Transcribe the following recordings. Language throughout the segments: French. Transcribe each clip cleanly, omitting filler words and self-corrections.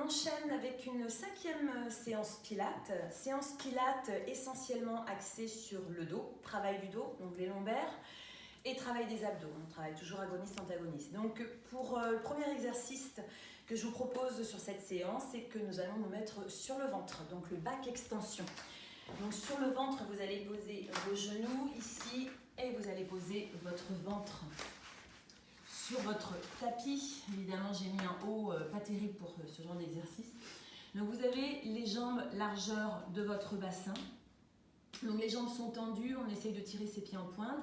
enchaîne avec une 5e séance pilates essentiellement axée sur le dos, travail du dos, donc les lombaires, et travail des abdos. On travaille toujours agoniste-antagoniste. Donc pour le premier exercice que je vous propose sur cette séance, c'est que nous allons nous mettre sur le ventre, donc le back extension. Donc sur le ventre, vous allez poser vos genoux ici et vous allez poser votre ventre sur votre tapis. Évidemment, j'ai mis un haut pas terrible pour ce genre d'exercice. Donc vous avez les jambes largeur de votre bassin. Donc les jambes sont tendues, on essaye de tirer ses pieds en pointe.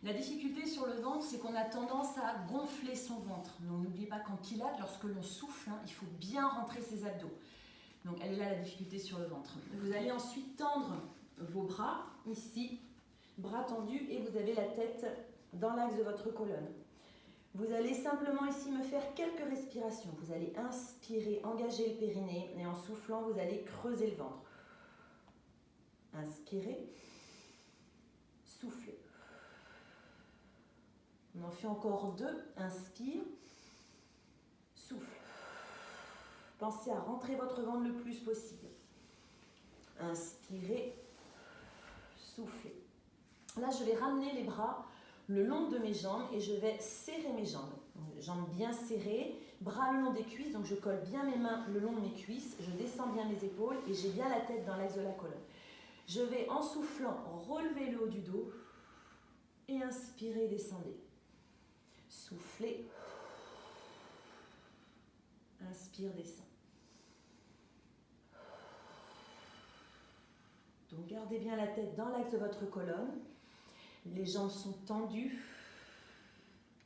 La difficulté sur le ventre, c'est qu'on a tendance à gonfler son ventre. Donc n'oubliez pas qu'en pilates, lorsque l'on souffle, il faut bien rentrer ses abdos. Donc elle est là la difficulté sur le ventre. Vous allez ensuite tendre vos bras, ici, bras tendus, et vous avez la tête dans l'axe de votre colonne. Vous allez simplement ici me faire quelques respirations. Vous allez inspirer, engager le périnée, et en soufflant, vous allez creuser le ventre. Inspirez, soufflez. On en fait encore 2. Inspire, souffle. Pensez à rentrer votre ventre le plus possible. Inspirez, soufflez. Là, je vais ramener les bras le long de mes jambes et je vais serrer mes jambes. Donc, jambes bien serrées, bras le long des cuisses, donc je colle bien mes mains le long de mes cuisses, je descends bien mes épaules et j'ai bien la tête dans l'axe de la colonne. Je vais, en soufflant, relever le haut du dos et inspirer, descendez. Soufflez. Inspire, descend. Donc gardez bien la tête dans l'axe de votre colonne. Les jambes sont tendues.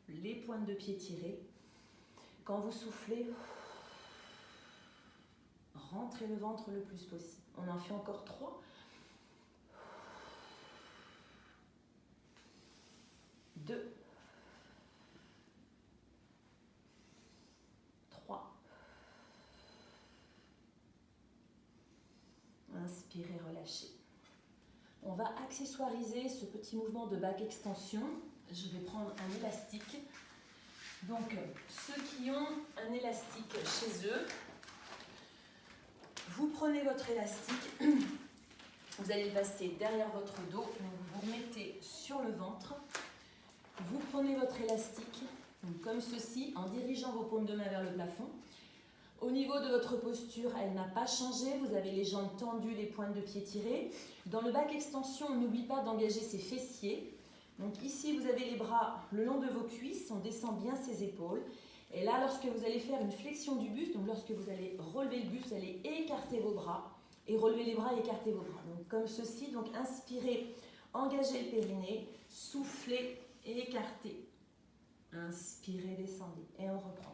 Les pointes de pied tirées. Quand vous soufflez, rentrez le ventre le plus possible. On en fait encore 3. 2. 3. Inspirez, relâchez. On va accessoiriser ce petit mouvement de back extension. Je vais prendre un élastique. Donc, ceux qui ont un élastique chez eux, vous prenez votre élastique, vous allez le passer derrière votre dos, donc vous vous remettez sur le ventre, vous prenez votre élastique, donc comme ceci, en dirigeant vos paumes de main vers le plafond. Au niveau de votre posture, elle n'a pas changé, vous avez les jambes tendues, les pointes de pied tirées. Dans le back extension, on n'oublie pas d'engager ses fessiers. Donc ici, vous avez les bras le long de vos cuisses, on descend bien ses épaules. Et là, lorsque vous allez faire une flexion du buste, donc lorsque vous allez relever le buste, vous allez écarter vos bras et relever les bras et écarter vos bras. Donc comme ceci, donc inspirez, engagez le périnée, soufflez et écartez. Inspirez, descendez et on reprend.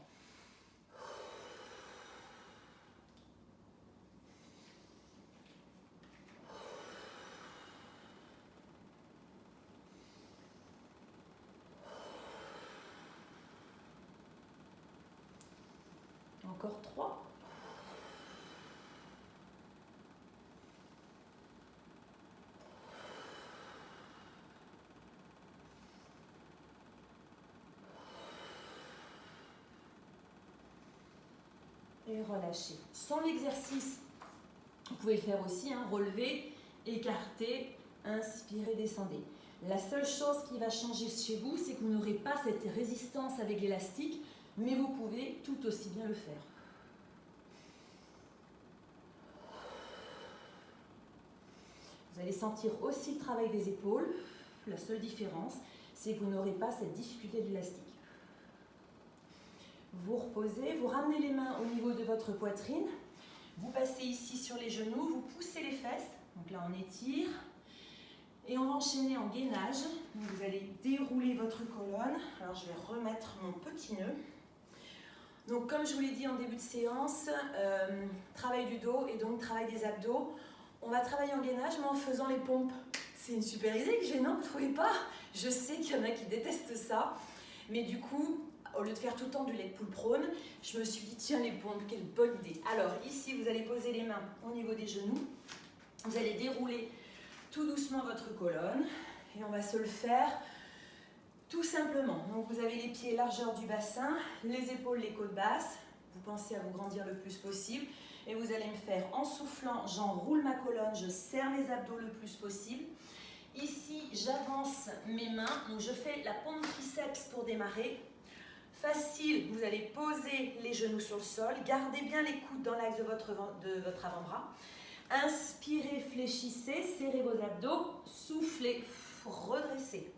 Encore 3. Et relâchez. Sans l'exercice, vous pouvez le faire aussi, relever, écarter, inspirer, descendez. La seule chose qui va changer chez vous, c'est que vous n'aurez pas cette résistance avec l'élastique, mais vous pouvez tout aussi bien le faire. Vous allez sentir aussi le travail des épaules. La seule différence, c'est que vous n'aurez pas cette difficulté de l'élastique. Vous reposez, vous ramenez les mains au niveau de votre poitrine. Vous passez ici sur les genoux, vous poussez les fesses. Donc là, on étire. Et on va enchaîner en gainage. Donc vous allez dérouler votre colonne. Alors, je vais remettre mon petit nœud. Donc, comme je vous l'ai dit en début de séance, travail du dos et donc travail des abdos. On va travailler en gainage, mais en faisant les pompes. C'est une super idée que j'ai, non? Vous ne trouvez pas? Je sais qu'il y en a qui détestent ça. Mais du coup, au lieu de faire tout le temps du leg pull prone, je me suis dit, tiens, les pompes, quelle bonne idée. Alors, ici, vous allez poser les mains au niveau des genoux. Vous allez dérouler tout doucement votre colonne. Et on va se le faire tout simplement. Donc, vous avez les pieds largeur du bassin, les épaules, les côtes basses. Vous pensez à vous grandir le plus possible. Et vous allez me faire, en soufflant, j'enroule ma colonne, je serre mes abdos le plus possible. Ici, j'avance mes mains, donc je fais la pompe triceps pour démarrer. Facile, vous allez poser les genoux sur le sol, gardez bien les coudes dans l'axe de votre avant-bras. Inspirez, fléchissez, serrez vos abdos, soufflez, redressez.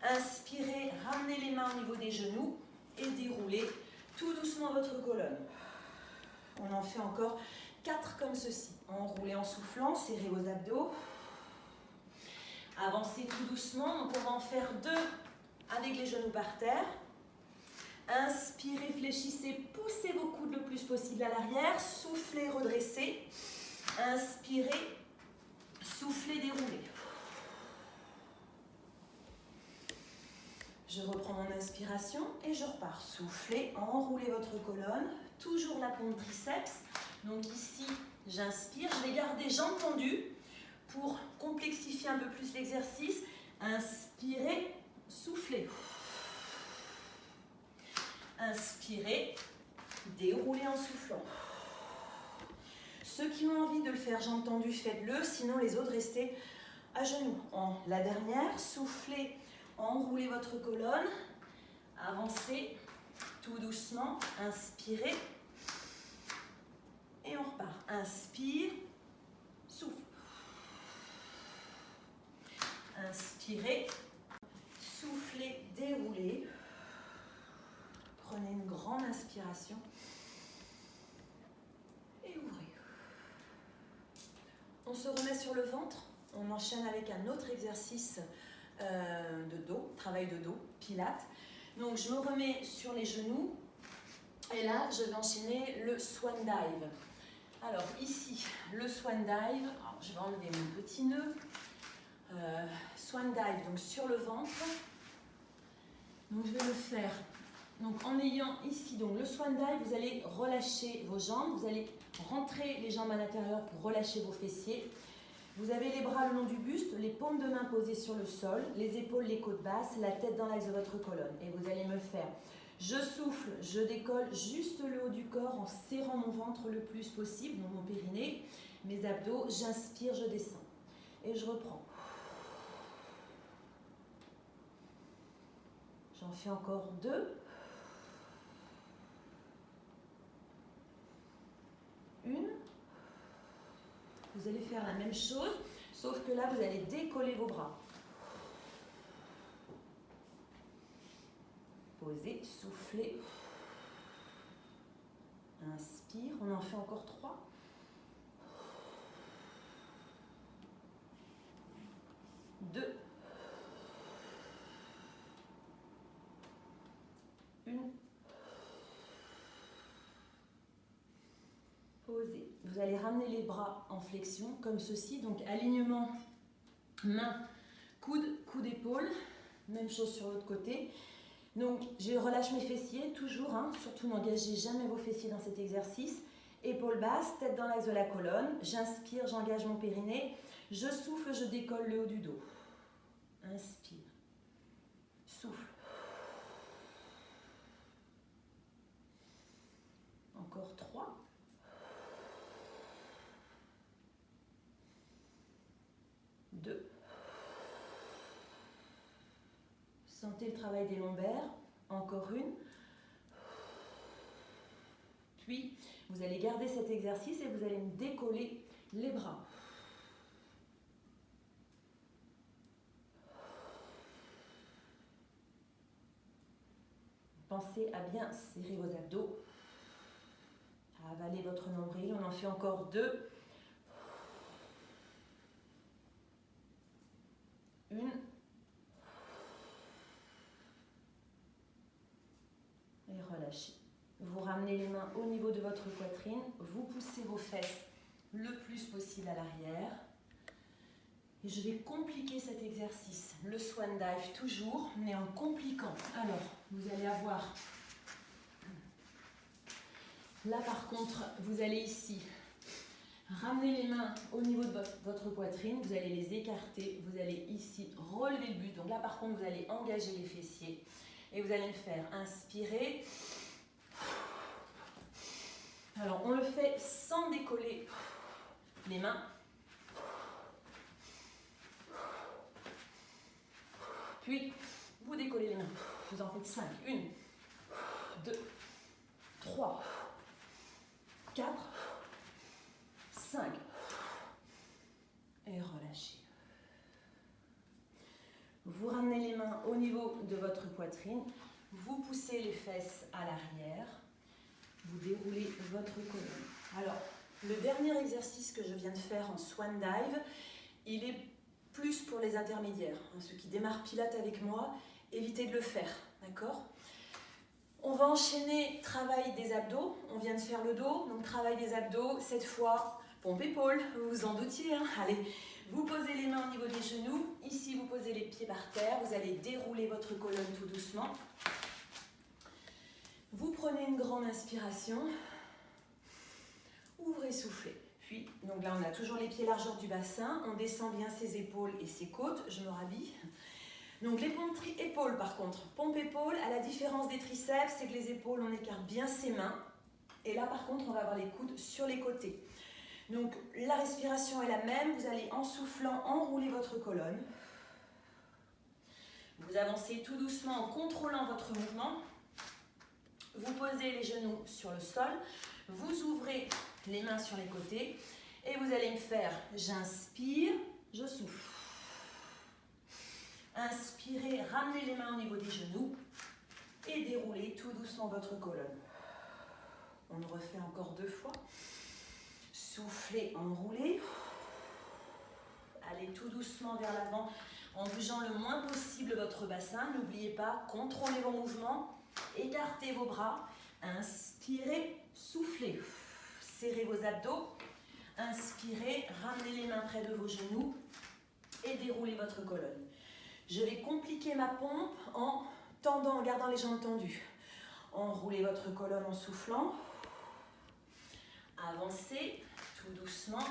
Inspirez, ramenez les mains au niveau des genoux et déroulez tout doucement votre colonne. On en fait encore 4 comme ceci. Enroulez en soufflant, serrez vos abdos. Avancez tout doucement, donc on va en faire 2 avec les genoux par terre. Inspirez, fléchissez, poussez vos coudes le plus possible à l'arrière. Soufflez, redressez. Inspirez, soufflez, déroulez. Je reprends mon inspiration et je repars. Soufflez, enroulez votre colonne. Toujours la pompe triceps. Donc ici, j'inspire. Je vais garder jambes tendues pour complexifier un peu plus l'exercice. Inspirez, soufflez. Inspirez, déroulez en soufflant. Ceux qui ont envie de le faire jambes tendues, faites-le. Sinon, les autres, restez à genoux. La dernière, soufflez, enroulez votre colonne. Avancez tout doucement. Inspirez. Et on repart. Inspire, souffle. Inspirez, soufflez, déroulez. Prenez une grande inspiration et ouvrez. On se remet sur le ventre. On enchaîne avec un autre exercice de dos, travail de dos, pilates. Donc je me remets sur les genoux et là je vais enchaîner le swan dive. Alors ici, le swan dive, alors, je vais enlever mon petit nœud. Swan dive, donc sur le ventre. Donc je vais le faire. Donc en ayant ici donc le swan dive, vous allez relâcher vos jambes, vous allez rentrer les jambes à l'intérieur pour relâcher vos fessiers. Vous avez les bras le long du buste, les paumes de main posées sur le sol, les épaules, les côtes basses, la tête dans l'axe de votre colonne. Et vous allez me faire, je souffle, je décolle juste le haut du corps en serrant mon ventre le plus possible, donc mon périnée, mes abdos, j'inspire, je descends. Et je reprends. J'en fais encore 2. Une. Vous allez faire la même chose, sauf que là, vous allez décoller vos bras. Posez, soufflez. Inspire, on en fait encore 3. Deux. Une. Posez. Vous allez ramener les bras en flexion, comme ceci. Donc, alignement, main, coude, coude, épaule. Même chose sur l'autre côté. Donc, je relâche mes fessiers, toujours. Surtout, n'engagez jamais vos fessiers dans cet exercice. Épaules basses, tête dans l'axe de la colonne. J'inspire, j'engage mon périnée. Je souffle, je décolle le haut du dos. Inspire. Souffle. Encore 3. 2. Sentez le travail des lombaires. Encore une. Puis, vous allez garder cet exercice et vous allez me décoller les bras. Pensez à bien serrer vos abdos, à avaler votre nombril. On en fait encore 2. Une. Et relâchez. Vous ramenez les mains au niveau de votre poitrine. Vous poussez vos fesses le plus possible à l'arrière. Et je vais compliquer cet exercice. Le swan dive toujours, mais en compliquant. Alors, vous allez avoir... Là, par contre, vous allez ici ramener les mains au niveau de votre poitrine. Vous allez les écarter. Vous allez ici relever le buste. Donc là, par contre, vous allez engager les fessiers. Et vous allez me faire inspirer. décollez les mains. Puis, vous décollez les mains. Vous en faites 5. 1, 2, 3, 4, 5. Et relâchez. Vous ramenez les mains au niveau de votre poitrine. Vous poussez les fesses à l'arrière. Vous déroulez votre colonne. Alors, le dernier exercice que je viens de faire en Swan Dive, il est plus pour les intermédiaires. Ceux qui démarrent Pilates avec moi, évitez de le faire, d'accord? On va enchaîner travail des abdos. On vient de faire le dos, donc travail des abdos. Cette fois, pompe-épaule, vous vous en doutiez. Hein? Allez, vous posez les mains au niveau des genoux. Ici, vous posez les pieds par terre. Vous allez dérouler votre colonne tout doucement. Vous prenez une grande inspiration. Ouvrez, soufflez. Puis, donc là, on a toujours les pieds largeur du bassin. On descend bien ses épaules et ses côtes. Je me rhabille. Donc les pompes épaules par contre, pompe épaule, à la différence des triceps, c'est que les épaules, on écarte bien ses mains. Et là par contre, on va avoir les coudes sur les côtés. Donc la respiration est la même, vous allez en soufflant enrouler votre colonne. Vous avancez tout doucement en contrôlant votre mouvement. Vous posez les genoux sur le sol, vous ouvrez les mains sur les côtés et vous allez me faire, j'inspire, je souffle. Inspirez, ramenez les mains au niveau des genoux et déroulez tout doucement votre colonne. On le refait encore 2 fois. Soufflez, enroulez. Allez tout doucement vers l'avant en bougeant le moins possible votre bassin. N'oubliez pas, contrôlez vos mouvements, écartez vos bras. Inspirez, soufflez. Serrez vos abdos. Inspirez, ramenez les mains près de vos genoux et déroulez votre colonne. Je vais compliquer ma pompe en tendant, en gardant les jambes tendues. Enroulez votre colonne en soufflant. Avancez tout doucement.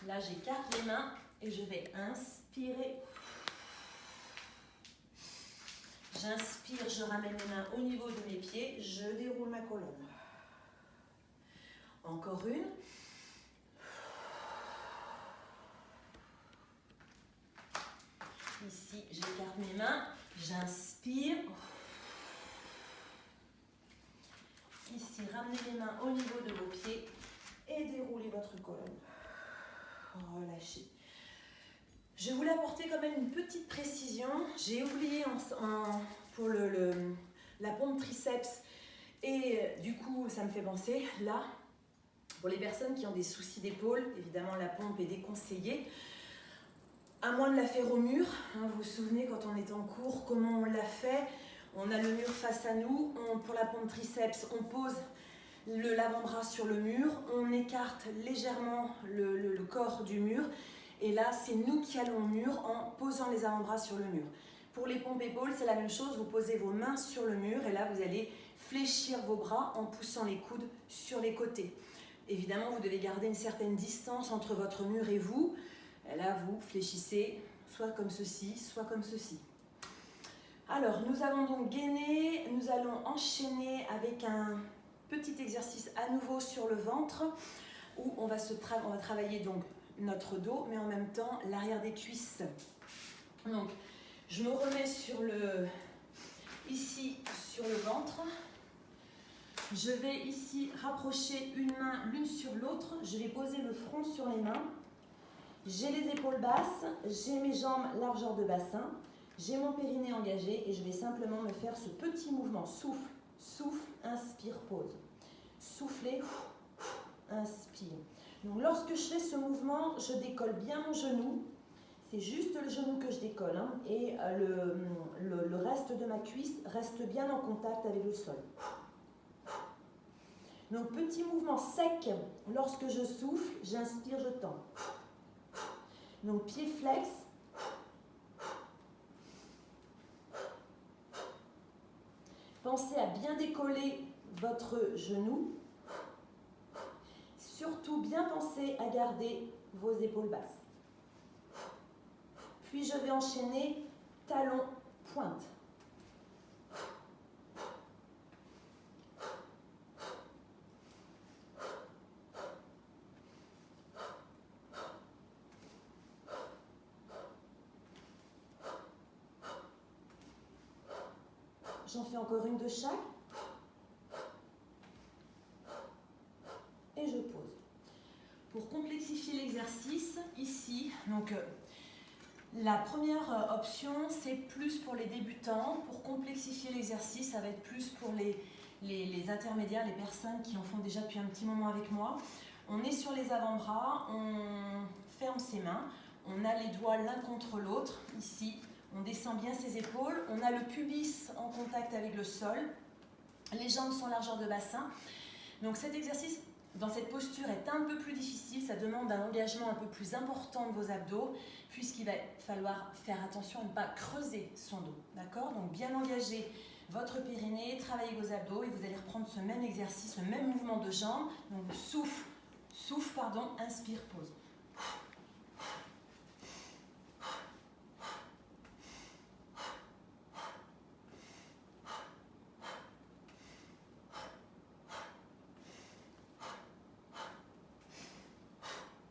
Là, j'écarte les mains et je vais inspirer. J'inspire, je ramène les mains au niveau de mes pieds. Je déroule ma colonne. Encore une. Ici, j'écarte mes mains, j'inspire. Ici, ramenez les mains au niveau de vos pieds et déroulez votre colonne. Relâchez. Je voulais apporter quand même une petite précision. J'ai oublié pour la pompe triceps et du coup, ça me fait penser, là, pour les personnes qui ont des soucis d'épaule, évidemment, la pompe est déconseillée. À moins de la faire au mur, hein, vous vous souvenez quand on est en cours, comment on l'a fait. On a le mur face à nous, pour la pompe triceps, on pose l'avant-bras sur le mur, on écarte légèrement le corps du mur, et là c'est nous qui allons au mur en posant les avant-bras sur le mur. Pour les pompes épaules, c'est la même chose, vous posez vos mains sur le mur, et là vous allez fléchir vos bras en poussant les coudes sur les côtés. Évidemment, vous devez garder une certaine distance entre votre mur et vous. Et là, vous fléchissez soit comme ceci, soit comme ceci. Alors, nous avons donc gainé, nous allons enchaîner avec un petit exercice à nouveau sur le ventre où on va travailler donc notre dos, mais en même temps l'arrière des cuisses. Donc, je me remets ici sur le ventre. Je vais ici rapprocher une main l'une sur l'autre. Je vais poser le front sur les mains. J'ai les épaules basses, j'ai mes jambes largeur de bassin, j'ai mon périnée engagé et je vais simplement me faire ce petit mouvement. Souffle, souffle, inspire, pause. Soufflez, inspire. Donc lorsque je fais ce mouvement, je décolle bien mon genou. C'est juste le genou que je décolle hein, et le reste de ma cuisse reste bien en contact avec le sol. Donc petit mouvement sec, lorsque je souffle, j'inspire, je tends. Donc pied flex. Pensez à bien décoller votre genou. Surtout bien penser à garder vos épaules basses. Puis je vais enchaîner talon, pointe. J'en fais encore une de chaque. Et je pose. Pour complexifier l'exercice, ici, donc la première option, c'est plus pour les débutants. Pour complexifier l'exercice, ça va être plus pour les intermédiaires, les personnes qui en font déjà depuis un petit moment avec moi. On est sur les avant-bras, on ferme ses mains, on a les doigts l'un contre l'autre, ici. On descend bien ses épaules, on a le pubis en contact avec le sol, les jambes sont largeur de bassin. Donc cet exercice, dans cette posture, est un peu plus difficile, ça demande un engagement un peu plus important de vos abdos, puisqu'il va falloir faire attention à ne pas creuser son dos, d'accord? Donc bien engager votre périnée, travailler vos abdos et vous allez reprendre ce même exercice, ce même mouvement de jambes. Donc souffle, inspire, pause.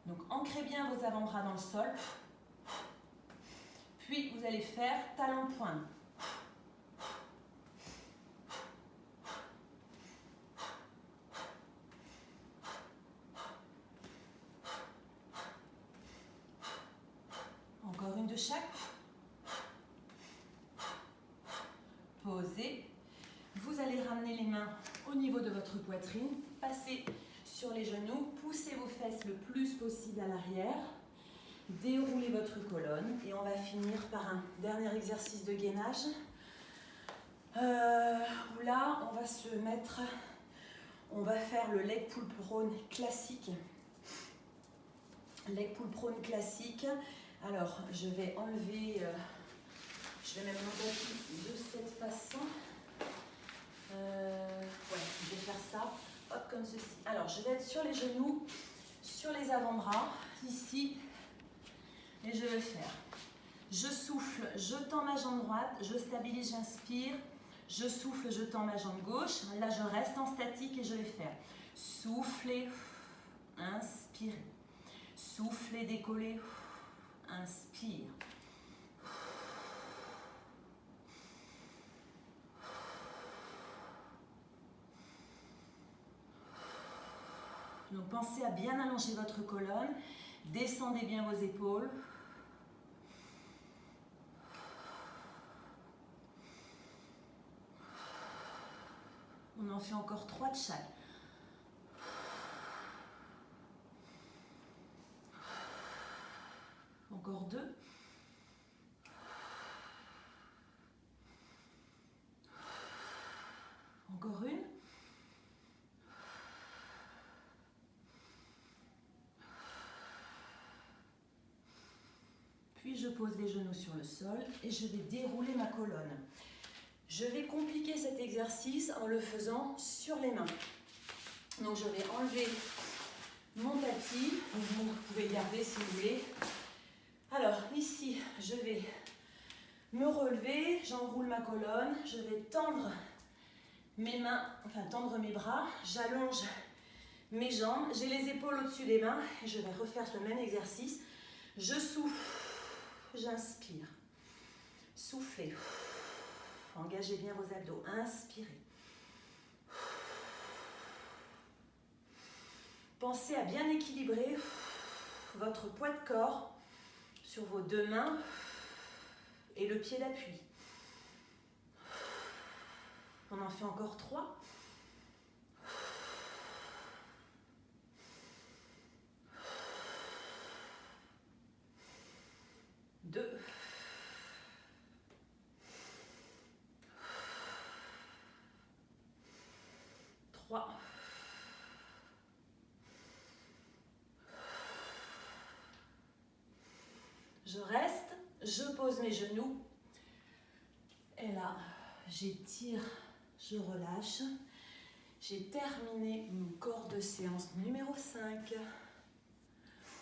Donc ancrez bien vos avant-bras dans le sol. Puis vous allez faire talon-pointe. Encore une de chaque. Posez. Vous allez ramener les mains au niveau de votre poitrine. Passez sur les genoux. Poussez vos fesses le plus possible à l'arrière. Déroulez votre colonne. Et on va finir par un dernier exercice de gainage. Là, on va se mettre... On va faire le leg pull prone classique. Leg pull prone classique. Alors, je vais enlever... je vais mettre mon tapis de cette façon. Ouais, je vais faire ça. Hop, comme ceci. Alors, je vais être sur les genoux, sur les avant-bras, ici. Et je vais faire. Je souffle, je tends ma jambe droite, je stabilise, j'inspire. Je souffle, je tends ma jambe gauche. Là, je reste en statique et je vais faire. Souffler, inspire. Souffler, décoller, inspire. Donc pensez à bien allonger votre colonne, descendez bien vos épaules. On en fait encore 3 de chaque. Encore 2. Encore une. Puis je pose les genoux sur le sol et je vais dérouler ma colonne. Je vais compliquer cet exercice en le faisant sur les mains. Donc je vais enlever mon tapis, vous pouvez le garder si vous voulez. Alors ici, je vais me relever, j'enroule ma colonne, je vais tendre mes mains, enfin tendre mes bras, j'allonge mes jambes, j'ai les épaules au-dessus des mains et je vais refaire ce même exercice. Je souffle, j'inspire, soufflez, engagez bien vos abdos, inspirez. Pensez à bien équilibrer votre poids de corps sur vos 2 mains et le pied d'appui. On en fait encore 3. Deux. 3. Je reste, je pose mes genoux. Et là, j'étire, je relâche. J'ai terminé mon corps de séance numéro 5.